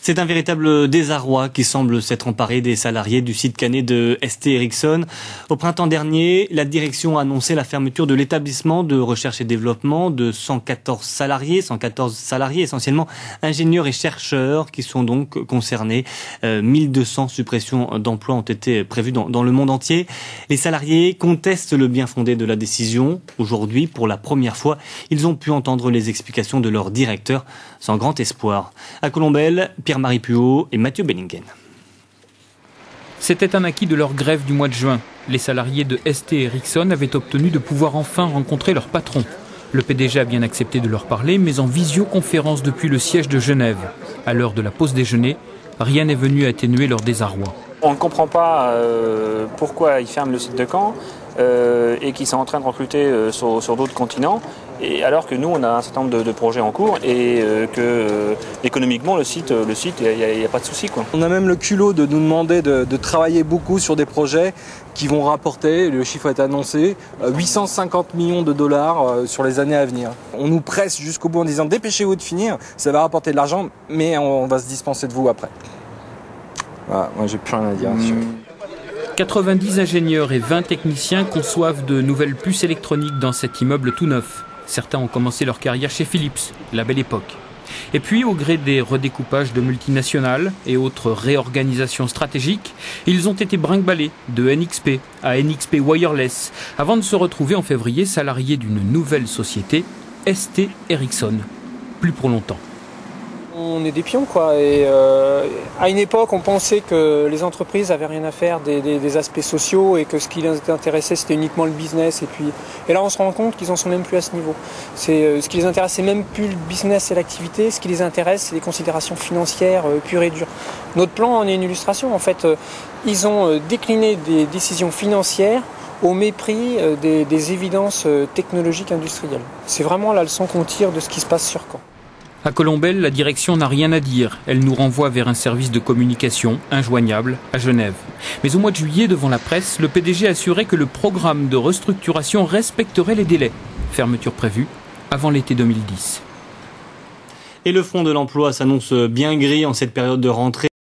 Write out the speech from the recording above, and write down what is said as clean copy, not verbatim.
C'est un véritable désarroi qui semble s'être emparé des salariés du site canet de ST Ericsson. Au printemps dernier, la direction a annoncé la fermeture de l'établissement de recherche et développement de 114 salariés essentiellement ingénieurs et chercheurs qui sont donc concernés. 1200 suppressions d'emplois ont été prévues dans le monde entier. Les salariés contestent le bien fondé de la décision. Aujourd'hui, pour la première fois, ils ont pu entendre les explications de leur directeur sans grand espoir. À Colombelles, Pierre-Marie Puot et Mathieu Bellingen. C'était un acquis de leur grève du mois de juin. Les salariés de ST Ericsson avaient obtenu de pouvoir enfin rencontrer leur patron. Le PDG a bien accepté de leur parler, mais en visioconférence depuis le siège de Genève. À l'heure de la pause déjeuner, rien n'est venu atténuer leur désarroi. On ne comprend pas pourquoi ils ferment le site de Caen et qu'ils sont en train de recruter sur d'autres continents, et alors que nous on a un certain nombre de projets en cours et que économiquement le site il n'y a pas de souci, quoi. On a même le culot de nous demander de travailler beaucoup sur des projets qui vont rapporter, le chiffre est annoncé, 850 millions de dollars sur les années à venir. On nous presse jusqu'au bout en disant dépêchez-vous de finir, ça va rapporter de l'argent, mais on va se dispenser de vous après. Voilà, moi j'ai plus rien à dire là-dessus. 90 ingénieurs et 20 techniciens conçoivent de nouvelles puces électroniques dans cet immeuble tout neuf. Certains ont commencé leur carrière chez Philips, la belle époque. Et puis, au gré des redécoupages de multinationales et autres réorganisations stratégiques, ils ont été brinque-ballés de NXP à NXP Wireless, avant de se retrouver en février salariés d'une nouvelle société, ST Ericsson. Plus pour longtemps. On est des pions, quoi. Et à une époque, on pensait que les entreprises avaient rien à faire des aspects sociaux et que ce qui les intéressait, c'était uniquement le business. Et là, on se rend compte qu'ils en sont même plus à ce niveau. Ce qui les intéresse, c'est même plus le business et l'activité. Ce qui les intéresse, c'est les considérations financières pures et dures. Notre plan en est une illustration. En fait, ils ont décliné des décisions financières au mépris des évidences technologiques industrielles. C'est vraiment la leçon qu'on tire de ce qui se passe sur Caen. À Colombelles, la direction n'a rien à dire. Elle nous renvoie vers un service de communication injoignable à Genève. Mais au mois de juillet, devant la presse, le PDG a assuré que le programme de restructuration respecterait les délais. Fermeture prévue avant l'été 2010. Et le Fonds de l'emploi s'annonce bien gris en cette période de rentrée.